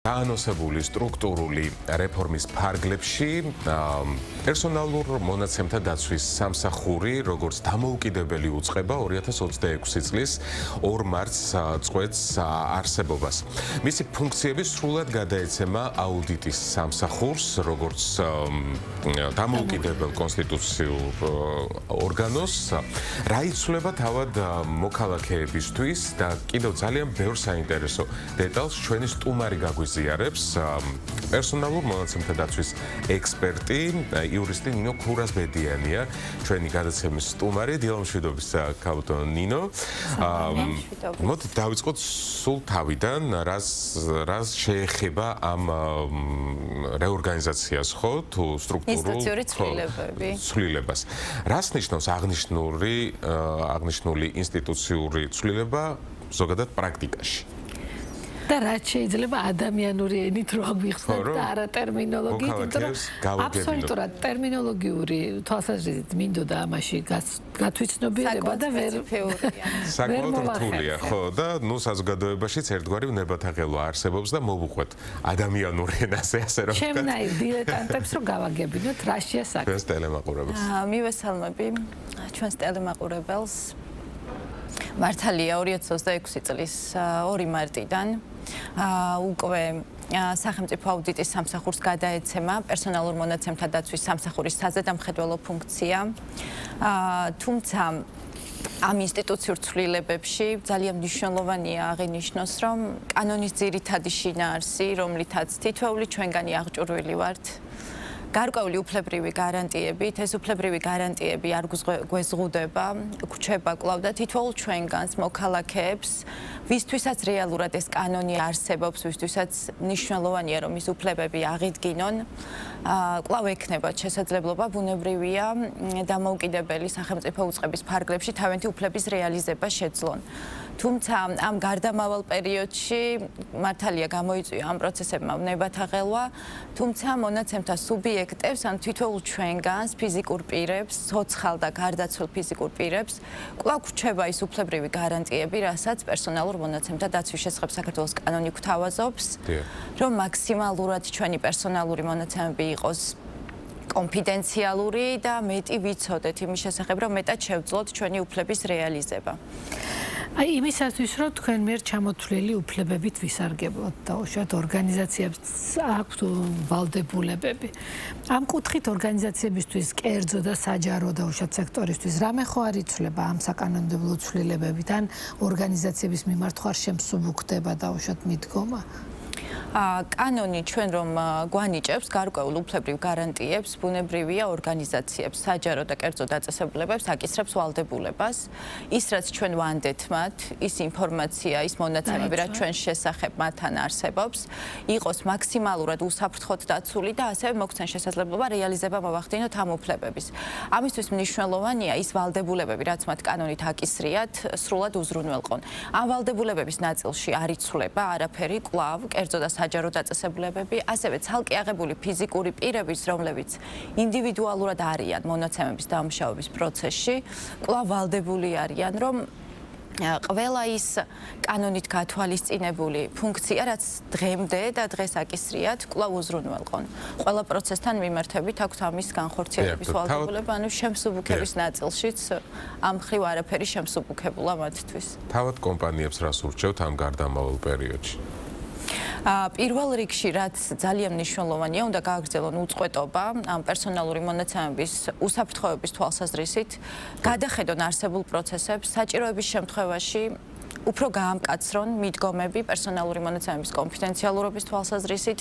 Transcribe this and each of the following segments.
დაანონსებული სტრუქტურული რეფორმის ფარგლებში პერსონალურ მონაცემთა დაცვის სამსახური, როგორც დამოუკიდებელი უწყება 2026 წლის 2 მარტს წყვეტს არსებობას. მისი ფუნქციები სრულად გადაეცემა აუდიტის სამსახურს, როგორც დამოუკიდებელ კონსტიტუციურ ორგანოს, რა იცვლება თავად მოქალაქეებისთვის და კიდევ ძალიან ბევრ საინტერესო დეტალს ჩვენი სტუმარი გაგვიზიარებს პერსონალურ მონაცემთა დაცვის ექსპერტი, იურისტი ნინო ქურასბედიანია, ჩვენი გადაცემის სტუმარი. დილამშვიდობის ქალბატონო ნინო. მოდით დავიწყოთ სულ თავიდან, რას შეეხება ამ რეორგანიზაციას, ხო, თუ სტრუქტურულ ცვლილებას. რას ნიშნავს აღნიშნული ინსტიტუციური ცვლილება ზოგადად პრაქტიკაში? და რაც შეიძლება ადამიანური ენით რო აღვიხსნათ და არა ტერმინოლოგიით, იმიტომ რომ აბსოლუტურად ტერმინოლოგიური თვალსაზრისით მინდოდა ამაში გათვითცნობიერება და ვერ საკმაოდ რთულია, ხო, და ნუ საზოგადოებაშიც ერთგვარი ნებათაღელვა არსებობს და მოვუყვეთ ადამიანური ენაზე, ასე რომ ვთქვათ. ჩემნაირ დილეტანტებს რო გავაგებინოთ, რაშია საქმე. ჩვენს ტელემაყურებელს. მივესალმები ჩვენს ტელემაყურებელს. მართალია 2026 წლის 2 მარტიდან უკვე სახელმწიფო აუდიტის სამსახურს გადაეცემა პერსონალურ მონაცემთა დაცვის სამსახურის საზედამხედველო ფუნქცია. თუმცა ამ ინსტიტუციურ ცვლილებებში ძალიან მნიშვნელოვანია აღინიშნოს, რომ კანონის ძირითადი შინაარსი, რომლითაც თითოეული ჩვენგანი აღჭურვილი ვართ, გარკვეული უფლებრივი გარანტიებით, ეს უფლებრივი გარანტიები არ გვეზღუდება, გვჩება კვლავ და თითოეულ ჩვენგანს მოქალაქეებს, ვისთვისაც რეალურად ეს კანონი არსებობს, ვისთვისაც მნიშვნელოვანია, რომ ის უფლებები აღიდგინონ, კვლავ ექნებათ შესაძლებლობა, ბუნებრივია, დამოუკიდებელი სახელმწიფო უწყების ფარგლებში თავიანთი უფლების რეალიზება შეძლონ. თუმცა ამ გარდამავალ პერიოდში მართალია გამოიწვია ამ პროცესებმა ნებათაღელვა, თუმცა მონაცემთა სუბიექტებს, ან თითოეულ ჩვენგანს, ფიზიკურ პირებს, ცოცხალ და გარდაცვლილ ფიზიკურ პირებს, კვლავ გვჩება ის უფლებრივი გარანტიები, რასაც პერსონალურ მონაცემთა დაცვის შესახებ საქართველოს კანონი გვთავაზობს, რომ მაქსიმალურად ჩვენი პერსონალური მონაცემები იყოს კონფიდენციალური და მეტი ვიცოდეთ იმის შესახებ, რომ მეტად შევძლოთ ჩვენი უფლების რეალიზება. აი იმისათვის, რომ თქვენ მიერ ჩამოთვლილი უფლებებით ვისარგებლოთ და უშუალოდ ორგანიზაციებს აქვთ ვალდებულებები. ამ კუთხით ორგანიზაციებისთვის კერძო და საჯარო და უშუალოდ სექტორისთვის რამე ხო არ იცვლება ამ საკანონმდებლო ცვლილებებით, ან ორგანიზაციების მიმართ ხო არ შემსუბუქდება და უშუალოდ მიდგომა? კანონი ჩვენ რომ გვანიჭებს გარკვეულ უფლებრივ გარანტიებს, ბუნებრივია ორგანიზაციებს, საჯარო და კერძო დაწესებულებებს აკისრებს ვალდებულებას. ის რაც ჩვენ ვანდეთ მათ, ის ინფორმაცია, ის მონაცემები, რაც ჩვენ შესახებ მათთან არსებობს, იყოს მაქსიმალურად უსაფრთხოდ დაცული და ასევე მოგცენ შესაძლებლობა რეალიზება მოვახდინოთ ამ უფლებების. ამისთვის მნიშვნელოვანია ის ვალდებულებები, რაც მათ კანონით აკისრიათ, სრულად უზრუნველყონ. ამ ვალდებულებების ნაწილში არ იცვლება არაფერი, კვლავ კერძო და საჯარო დაწესებულებები, ასევე ცალკე აღებული ფიზიკური პირების, რომლებიც ინდივიდუალურად არიან მონაცემების დამუშავების პროცესში, კვლავ ვალდებული არიან, რომ ყველა ის კანონით გათვალისწინებული ფუნქცია, რაც დღემდე და დღეს აკისრიათ, კვლავ უზრუნველყონ. ყველა პროცესთან მიმართებით აქვთ ამის განხორციელების ვალდებულება, ანუ შემსუბუქების ნაწილშიც ამ მხრივ არაფერი შემსუბუქებულა მათთვის. თავად კომპანიებს რას ურჩევთ ამ გარდამავალ პერიოდში? პირველ რიგში, რაც ძალიან მნიშვნელოვანია, უნდა გააგრძელონ უწყვეტობა ამ პერსონალური მონაცემების უსაფრთხოების თვალსაზრისით, გადახედონ არსებულ პროცესებს, საჭიროების შემთხვევაში უფრო გაამკაცრონ მიდგომები პერსონალური მონაცემების კონფიდენციალურობის თვალსაზრისით,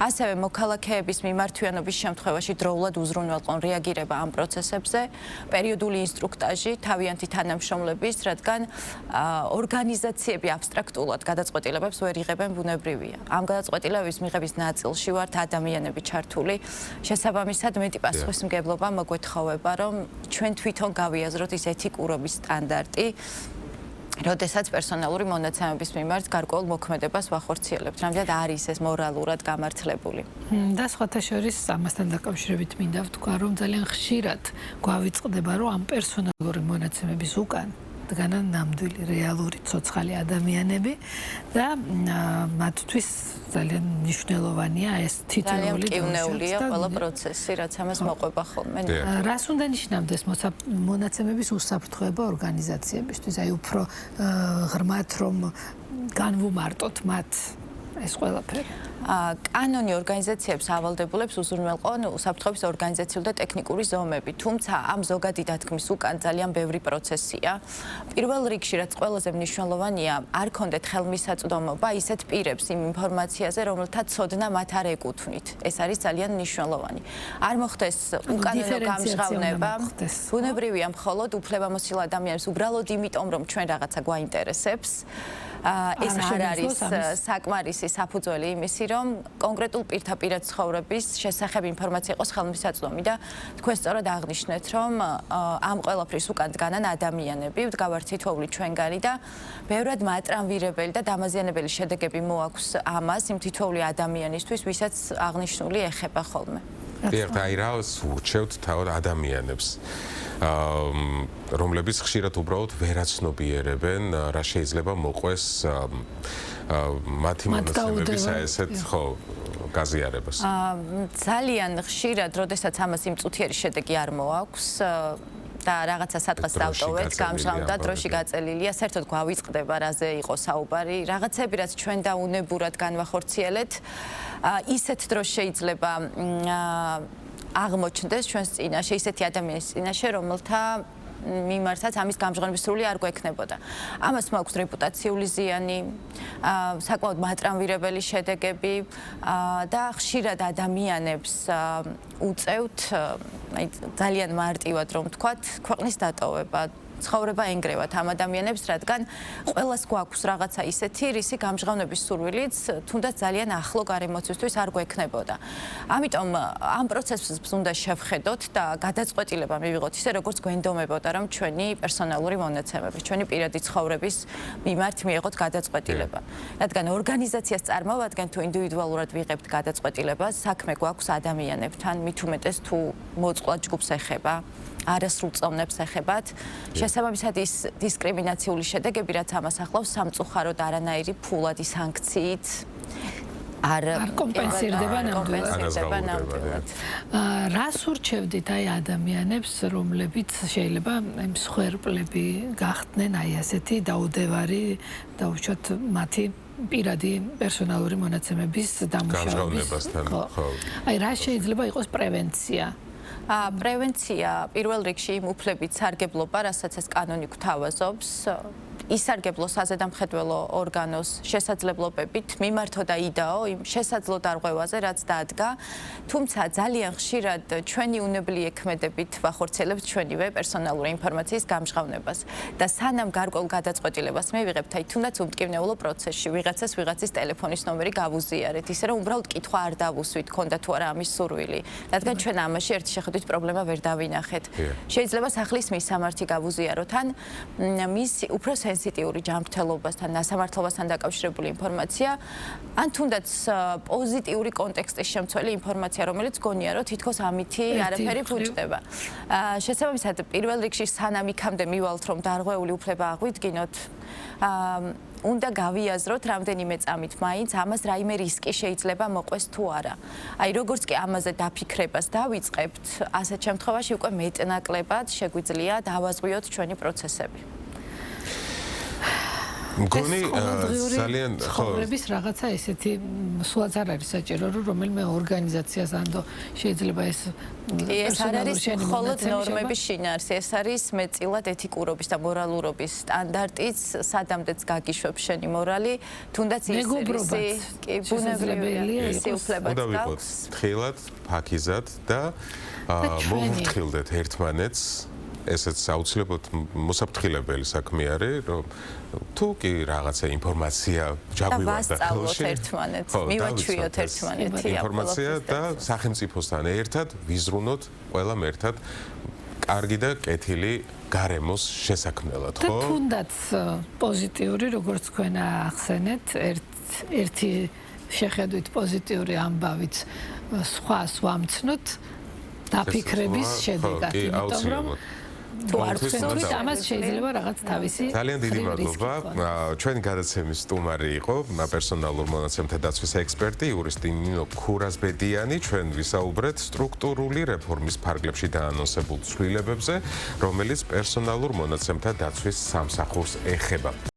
ასევე მოქალაქეების მიმართვიანობის შემთხვევაში დროულად უზრუნველყონ რეაგირება ამ პროცესებზე, პერიოდული ინსტრუქტაჟი თავიანთი თანამშრომლების, რადგან ორგანიზაციები აბსტრაქტულად გადაწყვეტილებებს ვერ იღებენ, ბუნებრივია. ამ გადაწყვეტილებების მიღების ნაწილში ვართ ადამიანები ჩართული. შესაბამისად, მეტი პასუხისმგებლობა მოგვეთხოვება, რომ ჩვენ თვითონ გავიაზროთ ის ეთიკურობის სტანდარტი, როდესაც პერსონალური მონაცემების მიმართ გარკვეულ მოქმედებას ვახორციელებთ, რამდენად არის ეს მორალურად გამართლებული. და სხვათა შორის ამასთან დაკავშირებით მინდა ვთქვა, რომ ძალიან ხშირად გვავიწყდება, რომ ამ პერსონალური მონაცემების უკან დგანან ნამდვილი რეალური ცოცხალი ადამიანები და მათთვის ძალიან მნიშვნელოვანია ეს თითოეული კივნეულია ყველა პროცესი, რაც ამას მოყვება ხოლმე. რას უნდა ნიშნავდეს მონაცემების უსაფრთხოება ორგანიზაციებისთვის, აი უფრო ღრმად რომ განვუმარტოთ მათ ეს ყველაფერი. კანონი ორგანიზაციებს ავალდებულებს უზრუნველყონ უსაფრთხოების ორგანიზაციული და ტექნიკური ზომები, თუმცა ამ ზოგადი დათქმის უკან ძალიან ბევრი პროცესია. პირველ რიგში, რაც ყველაზე მნიშვნელოვანია, არ ქონდეთ ხელმისაწვდომობა ისეთ პირებს იმ ინფორმაციაზე, რომელთა ცოდნა მათ არ ეკუთვნით. ეს არის ძალიან მნიშვნელოვანი. არ მოხდეს უკანონო გამჟღავნება. ბუნებრივია მხოლოდ უფლებამოსილ ადამიანებს უბრალოდ იმიტომ, რომ ჩვენ რაღაცა გვაინტერესებს. ეს არ არის საკმარისი საფუძველი იმისი, რომ კონკრეტულ პირთა პირად ცხოვრების შესახებ ინფორმაცია იყოს ხელმისაწვდომი და თქვენ სწორად აღნიშნეთ, რომ ამ ყველაფრის უკან დგანან ადამიანები, ვდგავართ თითოეული ჩვენგანი და ბევრად მატრამვირებელი და დამაზიანებელი შედეგები მოაქვს ამას იმ თითოეული ადამიანისთვის, ვისაც აღნიშნული ეხება ხოლმე. ერთ აი რას ურჩევთ თავად ადამიანებს რომლებიც ხშირად უბრალოდ ვერაცნობიერებენ რა შეიძლება მოყვეს მათი მონაცემების ესეთ ხო გაზიარებას ძალიან ხშირად როდესაც ამას იმ წუთიერი შედეგი არ მოაქვს და რაღაცა სადღაც დავტოვეთ, გამჟღავნდა, დროში გაწელილია, საერთოდ გვავიწყდება, რაზე იყო საუბარი, რაღაცები რაც ჩვენ დაუნებურად განვახორციელეთ, ისეთ დროს შეიძლება აღმოჩნდეს ჩვენს წინაშე ისეთი ადამიანის წინაშე, რომელთა მიმართაც ამის გამჟღავნების სრული არ გვექნებოდა. ამას მოაქვს რეპუტაციული ზიანი, საკმაოდ მატრამვირებელი შედეგები და ხშირად ადამიანებს უწევთ, აი ძალიან მარტივად რომ ვთქვათ, ქვეყნის დატოვება. ცხოვრება ენგრევათ ამ ადამიანებს, რადგან ყველას გვაქვს რაღაცა ისეთი, რისი გამჟღავნების სურვილიც თუნდაც ძალიან ახლო გარემოცისთვის არ გვექნებოდა. ამიტომ ამ პროცესს უნდა შევხედოთ და გადაწყვეტილება მივიღოთ ისე, როგორც გვენდომებოდა, რომ ჩვენი პერსონალური მონაცემები, ჩვენი პირადი ცხოვრების მიმართ მიიღოთ გადაწყვეტილება. რადგან ორგანიზაციას წარმოვადგენ თუ ინდივიდუალურად ვიღებთ გადაწყვეტილებას, საქმე გვაქვს ადამიანებთან, მით უმეტეს თუ მოწყვლად ჯგუფს ეხება. არასრულ წოვნებს ეხებათ. შესაბამისად ის დისკრიმინაციული შედეგები, რაც ამას ახლავს, სამწუხაროდ არანაირი ფულადი სანქციით არ კომპენსირდება ნამდვილად. რას ურჩევდით აი ადამიანებს, რომლებიც შეიძლება მსხვერპლები გახდნენ აი ასეთი დაუდევარი და უშუალოდ მათი პირადი პერსონალური მონაცემების დამუშავებასთან. აი რა შეიძლება იყოს პრევენცია? პრევენცია პირველ რიგში იმ უფლებით სარგებლობა, რასაც ეს კანონი გვთავაზობს, ისარგებლო საზედამხედველო ორგანოს შესაძლებლობებით მიმართო და იდაო იმ შესაძლო დარღვევაზე, რაც დადგა, თუმცა ძალიან ხშირად ჩვენი უნებლი ექმედებით ვახორციელებთ ჩვენივე პერსონალური ინფორმაციის გამჟღავნებას და სანამ გარკვეულ გადაწყვეტილებას მივიღებთ, აი თუნდაც უმტკივნეულო პროცესში ვიღაცას ვიღაცის ტელეფონის ნომერი გავუზიარეთ, ისე რომ უბრალოდ კითხვა არ დავუსვით, ქონდა თუ არა ამის სურვილი, რადგან ჩვენ ამაში ერთი შეხედვით პრობლემა ვერ დავინახეთ. შეიძლება სახლის მისამართი გავუზიაროთ ან მისი უფრო სენსიტიური ჯანმრთელობასთან, ნასამართლობასთან დაკავშირებული ინფორმაცია, ან თუნდაც პოზიტიური კონტექსტის შემცველი ინფორმაცია, რომელიც გონია, რომ თითქოს ამითი არაფერი ფუჭდება. შესაბამისად, პირველ რიგში სანამ იქამდე მივალთ, რომ დარღვეული უფლება აღვიდგინოთ, უნდა გავიაზროთ რამდენიმე წამით მაინც ამას რაიმე რისკი შეიძლება მოყვეს თუ არა. აი როგორც კი ამაზე დაფიქრებას დავიწყებთ, ასეთ შემთხვევაში უკვე მეტნაკლებად შეგვიძლია დავაზღვიოთ ჩვენი პროცესები. მგონი ძალიან ცხოვრების რაღაცა ესეთი სულაც არ არის საჭირო, რომ რომელიმე ორგანიზაციას ანდო შეიძლება ეს ეს არ არის მხოლოდ ნორმების შინაარსი, ეს არის მეტწილად ეთიკურობის და მორალურობის სტანდარტიც, სადამდეც გაგიშვებს შენი მორალი, თუნდაც ის კი ბუნებრივია ისი უფლებაც გაქვს. თხილად, ფაქიზად და მოვფრთხილდეთ ერთმანეთს. ესეც აუცილებლად მოსაფრთხილებელი საქმე არის, რომ თუ კი რაღაცა ინფორმაცია ჯაგვივარდა ხელში, ერთმანეთს, მივაჩვიოთ ერთმანეთი ინფორმაცია და სახელმწიფოსთან ერთად ვიზრუნოთ ყველამ ერთად კარგი და კეთილი გარემოს შესაქმნელად, ხო? და თუნდაც პოზიტიური, როგორც თქვენ ახსენეთ, ერთი შეხედვით პოზიტიური ამბავიც სხვას ვამცნოთ დაფიქრების შედეგად, იმიტომ რომ თუ არ ყოველთვის გსურვით, უნდა ამას შეიძლება რაღაც თავისი ძალიან დიდი ხრივი მადლობა. რისკი გქონდეს. ჩვენი გადაცემის სტუმარი იყო პერსონალურ მონაცემთა დაცვის ექსპერტი იურისტი ნინო ქურასბედიანი. ჩვენ ვისაუბრეთ სტრუქტურული რეფორმის ფარგლებში დაანონსებულ ცვლილებებზე, რომელიც პერსონალურ მონაცემთა დაცვის სამსახურს ეხება.